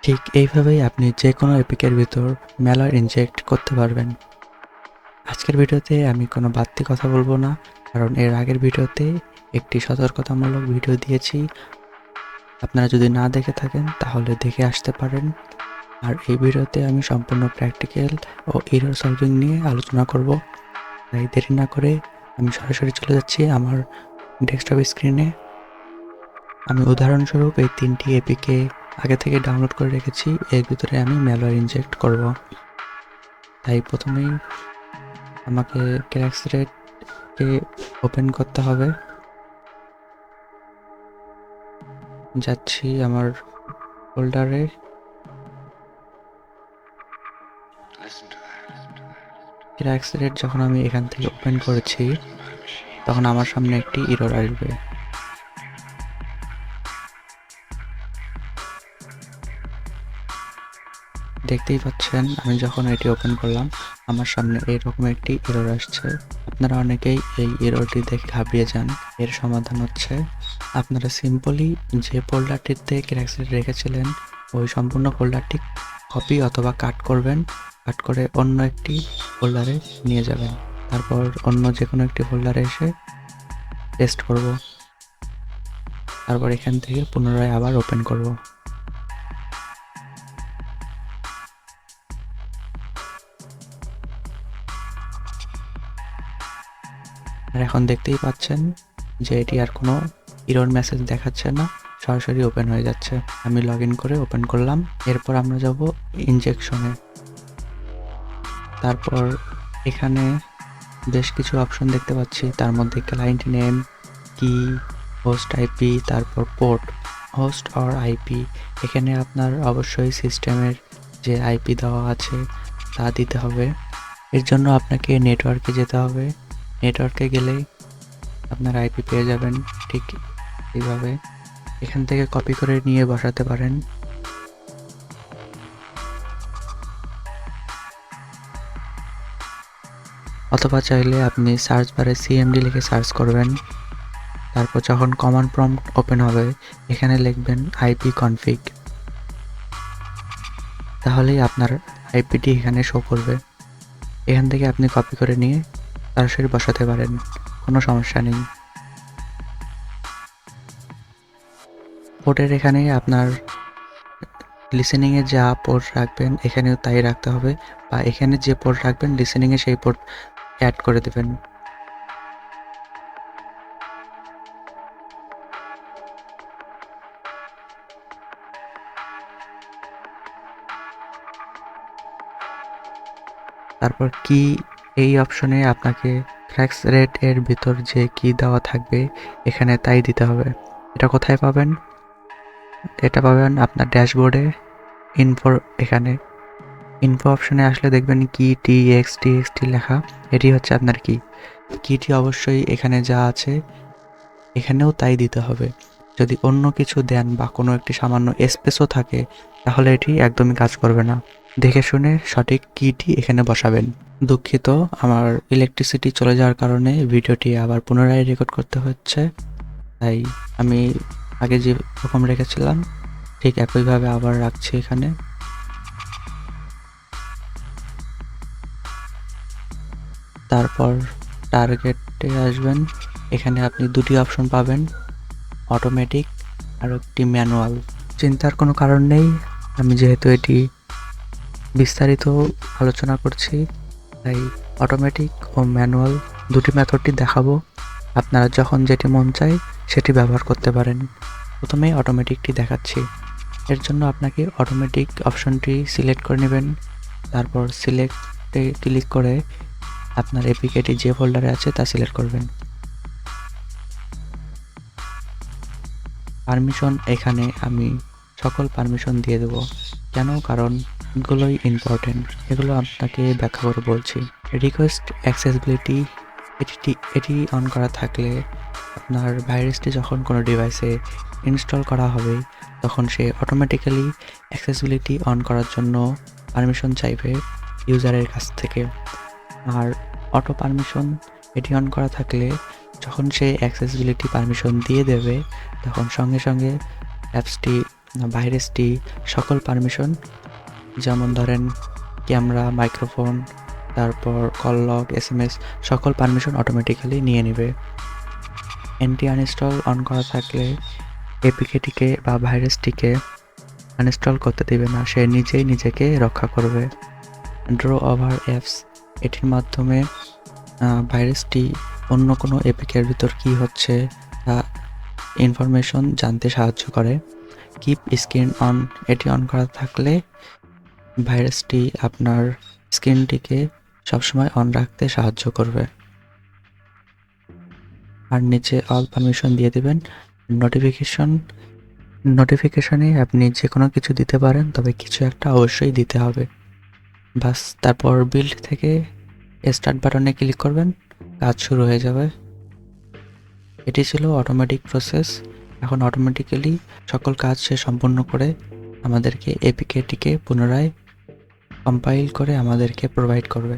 ঠিক এইভাবেই আপনি যে কোনো এপিকের ভিতর ম্যালওয়্যার ইনজেক্ট করতে পারবেন। আজকের ভিডিওতে আমি কোনো বাড়তি কথা বলবো না, কারণ এর আগের ভিডিওতে একটি সতর্কতামূলক ভিডিও দিয়েছি। আপনারা যদি না দেখে থাকেন তাহলে দেখে আসতে পারেন। আর এই ভিডিওতে আমি সম্পূর্ণ প্র্যাকটিক্যাল ও এরর সলভিং নিয়ে আলোচনা করব। তাই দেরি না করে আমি সরাসরি চলে যাচ্ছি আমার ডেস্কটপ স্ক্রিনে। আমি উদাহরণস্বরূপ এই 3টি এপিকে আগে থেকে ডাউনলোড করে রেখেছি, এর ভিতরে আমি ম্যালওয়্যার ইনজেক্ট করব। তাই প্রথমেই আমাকে ক্র্যাকসরেটকে ওপেন করতে হবে। যাচ্ছি আমার ফোল্ডারে। ক্র্যাকসরেট যখন আমি এখান থেকে ওপেন করেছি তখন আমার সামনে একটি এরর আসবে। দেখতেই পাচ্ছেন আমি যখন এটি ওপেন করলাম আমার সামনে এইরকম একটি এরর আসছে। আপনারা অনেকেই এই এররটি দেখে ঘাবড়িয়ে যান। এর সমাধান হচ্ছে আপনারা সিম্পলি যে ফোল্ডারটিতে ক্র্যাকসরেট রেখেছিলেন ওই সম্পূর্ণ ফোল্ডারটি কপি অথবা কাট করবেন। কাট করে অন্য একটি ফোল্ডারে নিয়ে যাবেন। তারপর অন্য যে কোনো একটি ফোল্ডারে এসে পেস্ট করব। তারপর এখান থেকে পুনরায় আবার ওপেন করব। আর এখন দেখতেই পাচ্ছেন যে এটি আর কোনো এরর মেসেজ দেখাচ্ছে না, সরাসরি ওপেন হয়ে যাচ্ছে। আমি লগ ইন করে ওপেন করলাম। এরপর আমরা যাব ইনজেকশনে। তারপর এখানে বেশ কিছু অপশন দেখতে পাচ্ছি, তার মধ্যে ক্লায়েন্ট নেম, কি, হোস্ট আইপি, তারপর পোর্ট, হোস্ট অর আইপি। এখানে আপনার অবশ্যই সিস্টেমের যে আইপি দেওয়া আছে তা দিতে হবে। এর জন্য আপনাকে নেটওয়ার্কে যেতে হবে। নেটওয়ার্কে গেলেই আপনার আইপি পেয়ে যাবেন। ঠিক এইভাবে এখান থেকে কপি করে নিয়ে বসাতে পারেন। অথবা চাইলে আপনি সার্চ বারে সিএমডি লিখে সার্চ করবেন। তারপর যখন কমান্ড প্রম্পট ওপেন হবে এখানে লিখবেন আইপি কনফিগ। তাহলেই আপনার আইপিটি এখানে শো করবে। এখান থেকে আপনি কপি করে নিয়ে সরাসরি বসাতে পারেন, কোনো সমস্যা নেই। পোর্টের এখানে আপনার লিসেনিংয়ে যা পোর্ট রাখবেন এখানেও তাই রাখতে হবে, বা এখানে যে পোর্ট রাখবেন লিসেনিংয়ে সেই পোর্ট অ্যাড করে দেবেন। তারপর কি, এই অপশনে আপনাকে ক্র্যাকসরেট এর ভিতর যে কি দেওয়া থাকবে এখানে তাই দিতে হবে। এটা কোথায় পাবেন? এটা পাবেন আপনার ড্যাশবোর্ডে ইনফো। এখানে ইনফো অপশনে আসলে দেখবেন কি টিএক্সটি লেখা, এটি হচ্ছে আপনার কিটি। অবশ্যই এখানে যা আছে এখানেও তাই দিতে হবে। যদি অন্য কিছু দেন বা কোনো একটি সামান্য স্পেসও থাকে তাহলে এটি একদমই কাজ করবে না। দেখে শুনে সঠিক কিটি এখানে বসাবেন। দুঃখিত, আমার ইলেকট্রিসিটি চলে যাওয়ার কারণে ভিডিওটি আবার পুনরায় রেকর্ড করতে হচ্ছে। তাই আমি আগে যে রকম রেখেছিলাম ঠিক একইভাবে আবার রাখছি এখানে। তারপর টার্গেটে আসবেন। এখানে আপনি দুটি অপশন পাবেন, অটোমেটিক আর একটি ম্যানুয়াল। চিন্তার কোনো কারণ নেই, আমি যেহেতু এটি বিস্তারিত আলোচনা করছি তাই অটোমেটিক ও ম্যানুয়াল দুটি মেথডটি দেখাবো। আপনারা যখন যেটি মন চায় সেটি ব্যবহার করতে পারেন। প্রথমেই অটোমেটিকটি দেখাচ্ছি। এর জন্য আপনাকে অটোমেটিক অপশনটি সিলেক্ট করে নেবেন। তারপর সিলেক্টে ক্লিক করে আপনার এপিকেটি যে ফোল্ডারে আছে তা সিলেক্ট করবেন। পারমিশন এখানে আমি সকল পারমিশন দিয়ে দেবো। কেন? কারণ এগুলোই ইম্পর্টেন্ট, এগুলো আপনাকে ব্যাখ্যা করে বলছি। রিকোয়েস্ট অ্যাক্সেসিবিলিটি এটি অন করা থাকলে আপনার ভাইরাসটি যখন কোনো ডিভাইসে ইনস্টল করা হবে তখন সে অটোমেটিক্যালি অ্যাক্সেসিবিলিটি অন করার জন্য পারমিশন চাইবে ইউজারের কাছ থেকে। আর অটো পারমিশন এটি অন করা থাকলে যখন সে অ্যাক্সেসিবিলিটি পারমিশন দিয়ে দেবে তখন সঙ্গে সঙ্গে অ্যাপসটি ভাইরাসটি সকল পারমিশন, যেমন ধরেন ক্যামেরা, মাইক্রোফোন, তারপর কল লগ, SMS, সকল পারমিশন অটোমেটিক্যালি নিয়ে নেবে। অ্যান্টি আনইনস্টল অন করা থাকলে এপিকেটিকে বা ভাইরাসটিকে আনইনস্টল করতে দেবে না, সে নিজেই নিজেকে রক্ষা করবে। ড্র ওভার অ্যাপস, এটির মাধ্যমে ভাইরাসটি অন্য কোনো এপিকের ভিতর কী হচ্ছে তা ইনফরমেশন জানতে সাহায্য করে। কিপ স্ক্রিন অন, এটি অন করা থাকলে ভাইরাসটি আপনার স্ক্রিনটিকে সবসময় অন রাখতে সাহায্য করবে। আর নিচে অল পারমিশন দিয়ে দেবেন। নোটিফিকেশনে আপনি যে কোনো কিছু দিতে পারেন, তবে কিছু একটা অবশ্যই দিতে হবে। বাস, তারপর বিল্ড থেকে স্টার্ট বাটনে ক্লিক করবেন, কাজ শুরু হয়ে যাবে। এটি ছিল অটোমেটিক প্রসেস। এখন অটোমেটিক্যালি সকল কাজ সে সম্পূর্ণ করে আমাদেরকে এপিকেটিকে পুনরায় কম্পাইল করে আমাদেরকে প্রোভাইড করবে।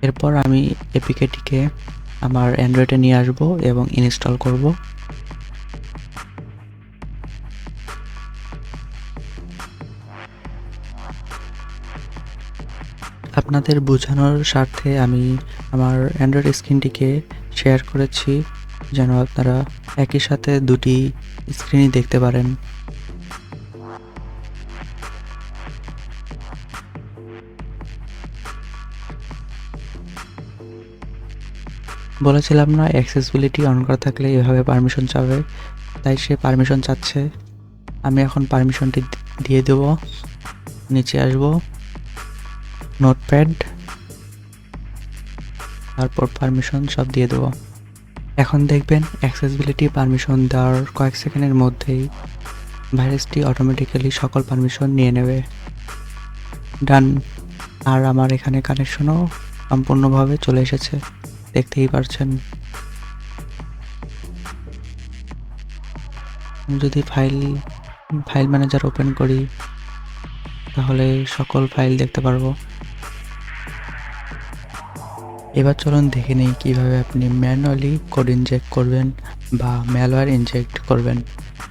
এরপর আমি এপিকেটিকে আমার অ্যান্ড্রয়েডে নিয়ে আসব এবং ইনস্টল করব। আপনাদের বোঝানোর স্বার্থে আমি আমার অ্যান্ড্রয়েড স্ক্রিনটিকে শেয়ার করেছি, যেন আপনারা একই সাথে দুটি স্ক্রিনই দেখতে পারেন। বলেছিলাম না, অ্যাক্সেসিবিলিটি অন করা থাকলে এভাবে পারমিশন চাবে, তাই সে পারমিশন চাচ্ছে। আমি এখন পারমিশনটি দিয়ে দেব। নিচে আসব, নোটপ্যাড, তারপর পারমিশন সব দিয়ে দেব। এখন দেখবেন অ্যাক্সেসিবিলিটি পারমিশন দেওয়ার কয়েক সেকেন্ডের মধ্যেই ভাইরাসটি অটোমেটিক্যালি সকল পারমিশন নিয়ে নেবে। ডান। আর আমার এখানে কানেকশনও সম্পূর্ণভাবে চলে এসেছে, দেখতেই পারছেন। যদি ফাইল ম্যানেজার ওপেন করি, তাহলে সকল ফাইল দেখতে পারবো। এবার চলুন দেখে নিই কীভাবে আপনি ম্যানুয়ালি কোড ইনজেক্ট করবেন বা ম্যালওয়্যার ইনজেক্ট করবেন।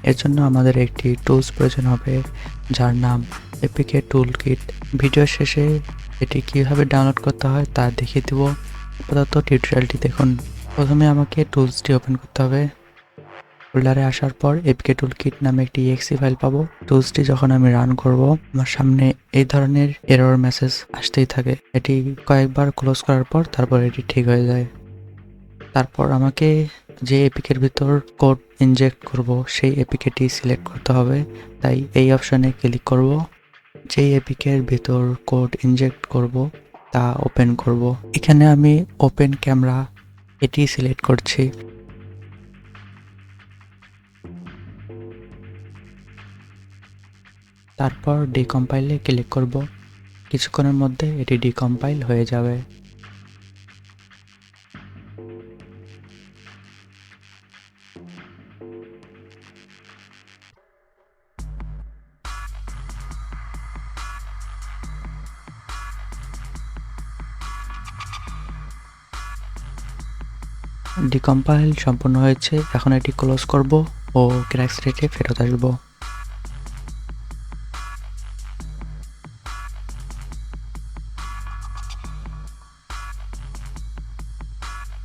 এর জন্য আমাদের একটি টুলস প্রয়োজন হবে, যার নাম এপিকে টুল কিট। ভিডিও শেষে এটি কীভাবে ডাউনলোড করতে হয় তা দেখিয়ে দেব। আপাতত টিউটোরিয়ালটি দেখুন। প্রথমে আমাকে টুলসটি ওপেন করতে হবে। ফোল্ডারে আসার পর এপিকে টুল কিট নামে একটি exe ফাইল পাবো। টুলসটি যখন আমি রান করব, আমার সামনে এই ধরনের এরর মেসেজ আসতেই থাকে। এটি কয়েকবার ক্লোজ করার পর তারপর এটি ঠিক হয়ে যায়। তারপর আমাকে যে এপিকের ভিতর কোড ইনজেক্ট করব সেই এপিকেটি সিলেক্ট করতে হবে, তাই এই অপশনে ক্লিক করব। যেই এপিকের ভিতর কোড ইনজেক্ট করব তা ওপেন করব। এখানে আমি ওপেন ক্যামেরা এটি সিলেক্ট করছি। তারপর ডিকম্পাইলে ক্লিক করব। কিছুক্ষণের মধ্যে এটি ডিকম্পাইল হয়ে যাবে। ডিকম্পাইল সম্পূর্ণ হয়েছে। এখন এটি ক্লোজ করব ও ক্র্যাক্স রেটে ফেরত আসব।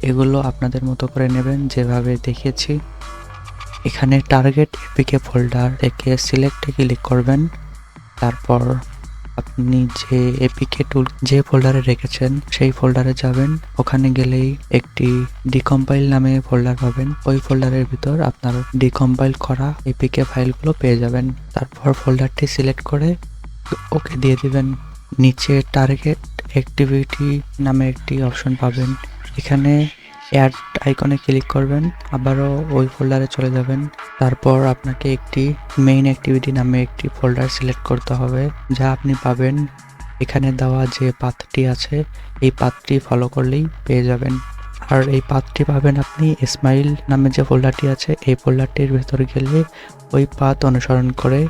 এগুলো আপনাদের মতো করে নেবেন যেভাবে দেখিয়েছি। এখানে টার্গেট এপিকে ফোল্ডার একে সিলেক্টে ক্লিক করবেন। তারপর আপনি যে এপিকে টুল যে ফোল্ডারে রেখেছেন সেই ফোল্ডারে যাবেন। ওখানে গেলেই একটি ডিকম্পাইল নামে ফোল্ডার পাবেন। ওই ফোল্ডারের ভিতর আপনার ডিকম্পাইল করা এপিকে ফাইলগুলো পেয়ে যাবেন। তারপর ফোল্ডারটি সিলেক্ট করে ওকে দিয়ে দিবেন। নিচে টার্গেট অ্যাক্টিভিটি নামে একটি অপশন পাবেন। এখানে অ্যাড আইকনে ক্লিক করবেন, আবারও ওই ফোল্ডারে চলে যাবেন। তারপর আপনাকে একটি মেইন অ্যাক্টিভিটি নামে একটি ফোল্ডার সিলেক্ট করতে হবে, যা আপনি পাবেন এখানে দেওয়া যে পাথটি আছে এই পাথটি ফলো করলেই পেয়ে যাবেন। আর এই পাথটি পাবেন আপনি স্মাইল নামে যে ফোল্ডারটি আছে এই ফোল্ডারটির ভেতরে গেলে ওই পাথ অনুসরণ করে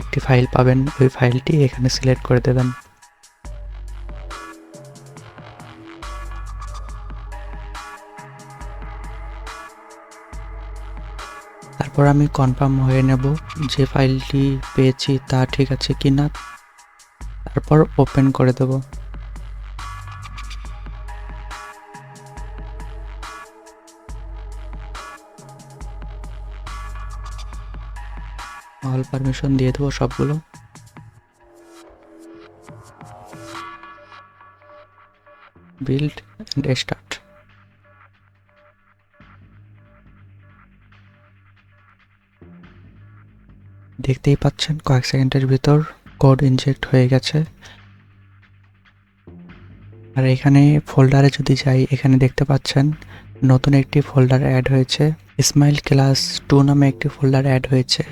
একটি ফাইল পাবেন, ওই ফাইলটি এখানে সিলেক্ট করে দেবেন। তারপর আমি কনফার্ম হয়ে নেব যে ফাইলটি পেয়েছি তা ঠিক আছে কিনা, তারপর ওপেন করে দেব। অল পারমিশন দিয়ে দেবো সবগুলো। Build and start. দেখতেই পাচ্ছেন কয়েক সেকেন্ডের ভিতর কোড ইনজেক্ট হয়ে গেছে। আর এখানে ফোল্ডারে যদি যাই, এখানে দেখতে পাচ্ছেন নতুন একটি ফোল্ডার অ্যাড হয়েছে, স্মাইল ক্লাস 2 নামে একটি ফোল্ডার অ্যাড হয়েছে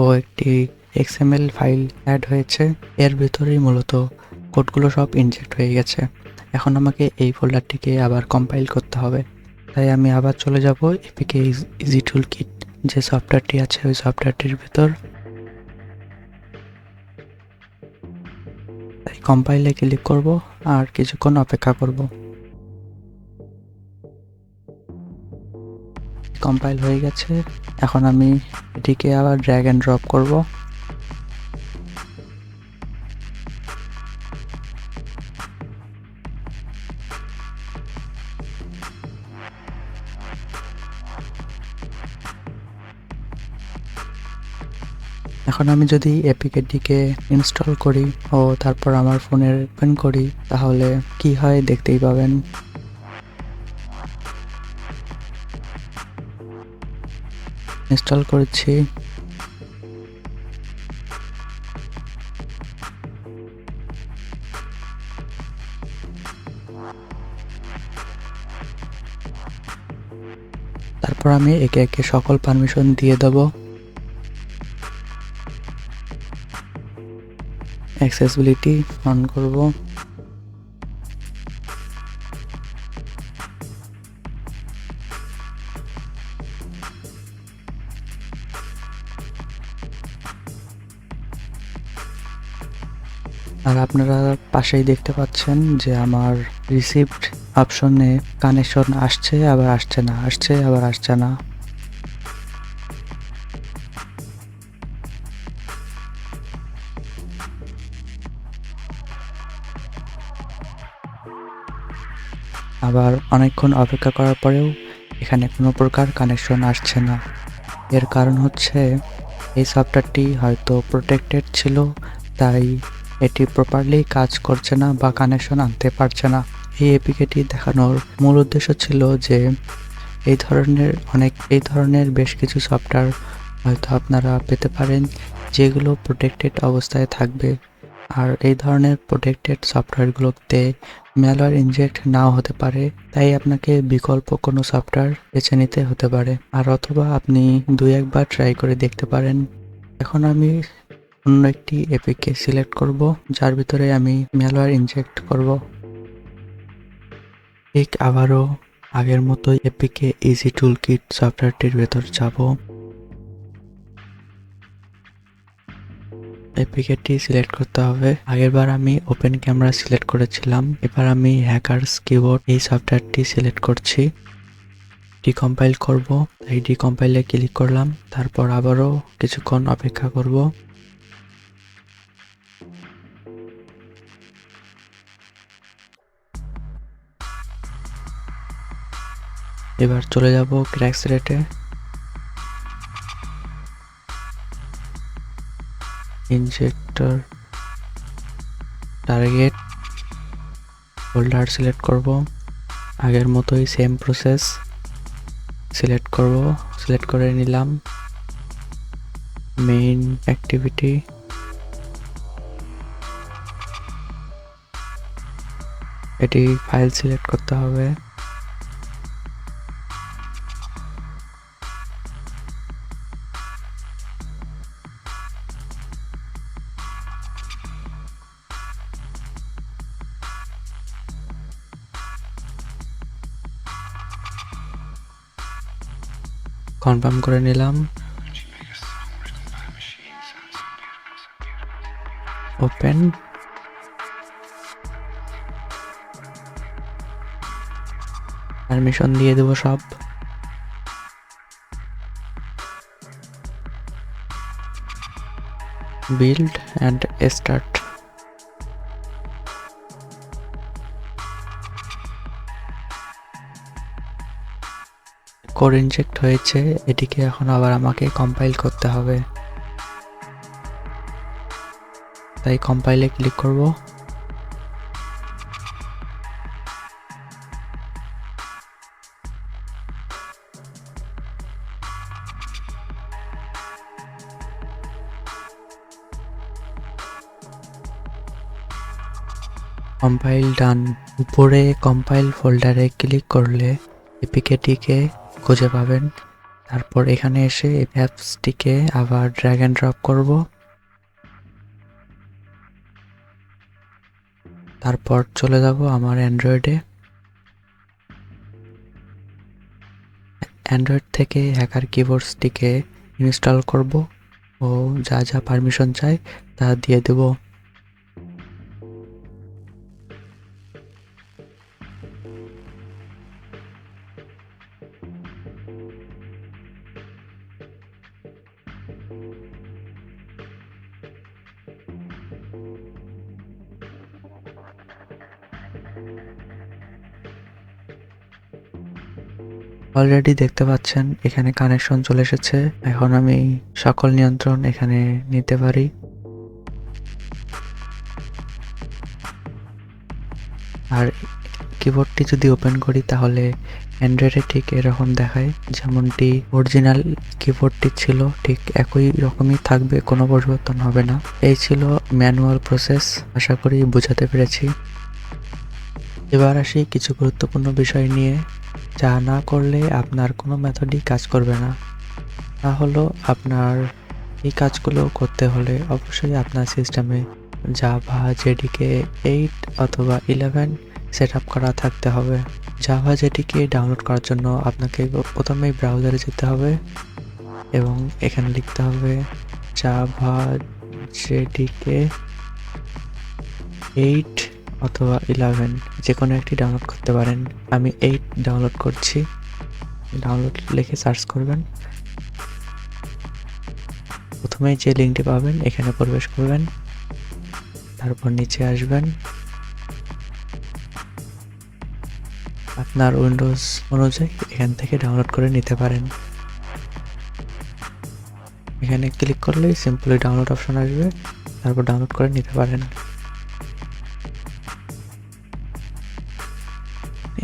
ও একটি XML ফাইল অ্যাড হয়েছে। এর ভিতরেই মূলত কোডগুলো সব ইনজেক্ট হয়ে গেছে। এখন আমাকে এই ফোল্ডারটিকে আবার কম্পাইল করতে হবে, তাই আমি আবার চলে যাব এপিকে ইজি টুল কিট যে সফটওয়্যারটি আছে ওই সফটওয়্যারটির ভিতর। তাই কম্পাইলে ক্লিক করব আর কিছুক্ষণ অপেক্ষা করব। কম্পাইল হয়ে গেছে, এখন আমি এটিকে আবার ড্র্যাগ এন্ড ড্রপ করব। এখন আমি যদি এপিকেটিকে ইনস্টল করি ও তারপর আমার ফোনে ওপেন করি তাহলে কি হয় দেখতেই পাবেন। ইনস্টল করেছি, তারপর আমি একে একে সকল পারমিশন দিয়ে দেব। অ্যাক্সেসিবিলিটি অন করব। আর আপনারা পাশেই দেখতে পাচ্ছেন যে আমার রিসিভড অপশনে কানেকশন আসছে আবার আসছে না, আসছে আবার আসছে না। আবার অনেকক্ষণ অপেক্ষা করার পরেও এখানে কোনো প্রকার কানেকশন আসছে না। এর কারণ হচ্ছে এই সফটওয়্যারটি হয়তো প্রোটেক্টেড ছিল, তাই এটি প্রপারলি কাজ করছে না বা কানেকশন আনতে পারছে না। এই এপিকেটি দেখানোর মূল উদ্দেশ্য ছিল যে এই ধরনের বেশ কিছু সফটওয়্যার হয়তো আপনারা পেতে পারেন যেগুলো প্রোটেক্টেড অবস্থায় থাকবে। আর এই ধরনের প্রোটেক্টেড সফটওয়্যারগুলোতে ম্যালওয়্যার ইনজেক্ট নাও হতে পারে, তাই আপনাকে বিকল্প কোনো সফটওয়্যার বেছে নিতে হতে পারে, আর অথবা আপনি 2-1 বার ট্রাই করে দেখতে পারেন। এখন আমি অন্য একটি এপিকে সিলেক্ট করব যার ভিতরে আমি ম্যালওয়্যার ইনজেক্ট করব। ঠিক আবারও আগের মতোই এপিকে ইজি টুল কিট সফটওয়্যারটির ভেতর যাব। এপিকেটি সিলেক্ট করতে হবে। আগেরবার আমি ওপেন ক্যামেরা সিলেক্ট করেছিলাম, এবার আমি হ্যাকারস কিবোর্ড এই সফটওয়্যারটি সিলেক্ট করছি। ডিকম্পাইল করব, তাই ডিকম্পাইলে ক্লিক করলাম, তারপর আবারও কিছুক্ষণ অপেক্ষা করব। এবার চলে যাব ক্র্যাকস রেটে। ইনজেক্টর টার্গেট ফোল্ডার সিলেক্ট করব, আগের মতোই সেম প্রসেস সিলেক্ট করব। সিলেক্ট করে নিলাম মেইন অ্যাক্টিভিটি, এটি ফাইল সিলেক্ট করতে হবে। কনফার্ম করে নিলাম। ওপেন। পারমিশন দিয়ে দেবো সব। Build and start. Code inject হয়েছে, এটিকে এখন আবার আমাকে কম্পাইল করতে হবে, তাই কম্পাইলে ক্লিক করব। কম্পাইল ডান। উপরে কম্পাইল ফোল্ডারে ক্লিক করলে এপিকেটিকে খুঁজে পাবেন। তারপর এখানে এসে অ্যাপসটিকে আবার ড্র্যাগ অ্যান্ড ড্রপ করব। তারপর চলে যাব আমার অ্যান্ড্রয়েডে। অ্যান্ড্রয়েড থেকে হ্যাকার কিবোর্ডসটিকে ইনস্টল করব ও যা যা পারমিশন চাই তা দিয়ে দেব। অলরেডি দেখতে পাচ্ছেন এখানে কানেকশন চলে এসেছে। এখন আমি সকল নিয়ন্ত্রণ এখানে নিতে পারি। আর কিবোর্ডটি যদি ওপেন করি তাহলে অ্যান্ড্রয়েডে ঠিক এরকম দেখায়, যেমনটি অরিজিনাল কিবোর্ডটি ছিল ঠিক একই রকমই থাকবে, কোনো পরিবর্তন হবে না। এই ছিল ম্যানুয়াল প্রসেস, আশা করি বোঝাতে পেরেছি। এবার আসি কিছু গুরুত্বপূর্ণ বিষয় নিয়ে, যা না করলে আপনার কোনো মেথডই কাজ করবে না। তা হলো আপনার এই কাজগুলো করতে হলে অবশ্যই আপনার সিস্টেমে জাভা জেডিকে 8 অথবা 11 সেট আপ করা থাকতে হবে। জাভা জেডিকে ডাউনলোড করার জন্য আপনাকে প্রথমেই ব্রাউজারে যেতে হবে এবং এখানে লিখতে হবে জাভা জেডিকে 8 অথবা 11, যে কোনো একটি ডাউনলোড করতে পারেন। আমি 8 ডাউনলোড করছি। ডাউনলোড লিখে সার্চ করবেন। প্রথমে যে লিঙ্কটি পাবেন এখানে প্রবেশ করবেন, তারপর নিচে আসবেন। আপনার উইন্ডোজ অনুযায়ী এখান থেকে ডাউনলোড করে নিতে পারেন। এখানে ক্লিক করলেই সিম্পলি ডাউনলোড অপশন আসবে, তারপর ডাউনলোড করে নিতে পারেন।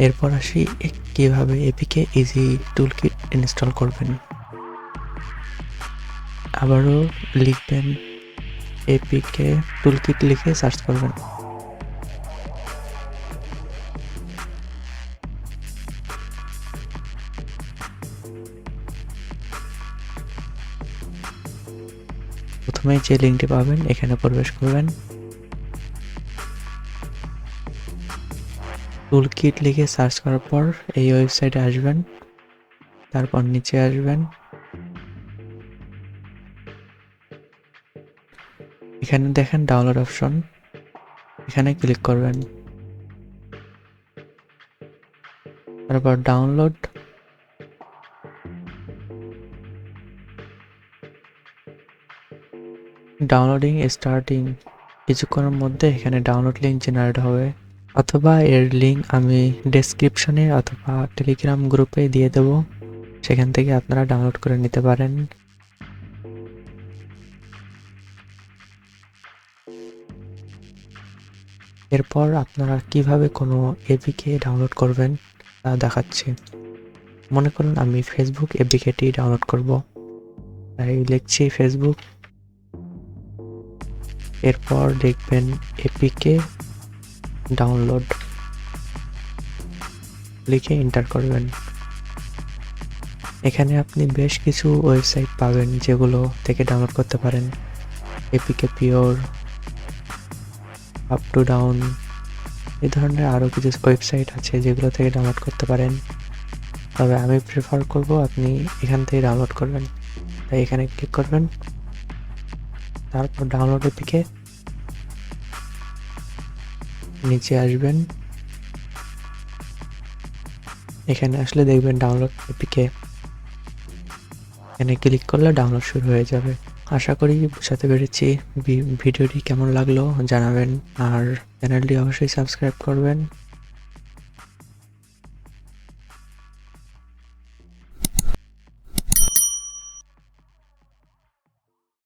এরপর আসি কিভাবে এপিকে ইজি টুলকিট ইনস্টল করবেন। আবারও লিখবেন এপিকে টুলকিট, লিখে সার্চ করবেন। প্রথমে যে লিঙ্কটি পাবেন এখানে প্রবেশ করবেন। টুলকিট লিখে সার্চ করার পর এই ওয়েবসাইটে আসবেন, তারপর নিচে আসবেন। এখানে দেখেন ডাউনলোড অপশন, এখানে ক্লিক করবেন। তারপর ডাউনলোড, ডাউনলোডিং স্টার্টিং। কিছুক্ষণের মধ্যে এখানে ডাউনলোড লিঙ্ক জেনারেট হবে, অথবা এর লিঙ্ক আমি ডেসক্রিপশনে অথবা টেলিগ্রাম গ্রুপে দিয়ে দেব, সেখান থেকে আপনারা ডাউনলোড করে নিতে পারেন। এরপর আপনারা কিভাবে কোনো এপিকে ডাউনলোড করবেন তা দেখাচ্ছি। মনে করুন আমি ফেসবুক এপিকেটি ডাউনলোড করব, তাই লিখছি ফেসবুক। এরপর দেখবেন এপিকে ডাউনলোড, লিখে এন্টার করবেন। এখানে আপনি বেশ কিছু ওয়েবসাইট পাবেন যেগুলো থেকে ডাউনলোড করতে পারেন। APK pure, up to down, এই ধরনের আরও কিছু ওয়েবসাইট আছে যেগুলো থেকে ডাউনলোড করতে পারেন। তবে আমি প্রেফার করব আপনি এখান থেকে ডাউনলোড করবেন। তাই এখানে ক্লিক করবেন, তারপর ডাউনলোড এপিকে নিচে আসবেন। এখানে আসলে দেখবেন ডাউনলোড এপিকে, এখানে ক্লিক করলে ডাউনলোড শুরু হয়ে যাবে। আশা করি বুঝাতে পেরেছি। ভিডিওটি কেমন লাগলো জানাবেন, আর চ্যানেলটি অবশ্যই সাবস্ক্রাইব করবেন।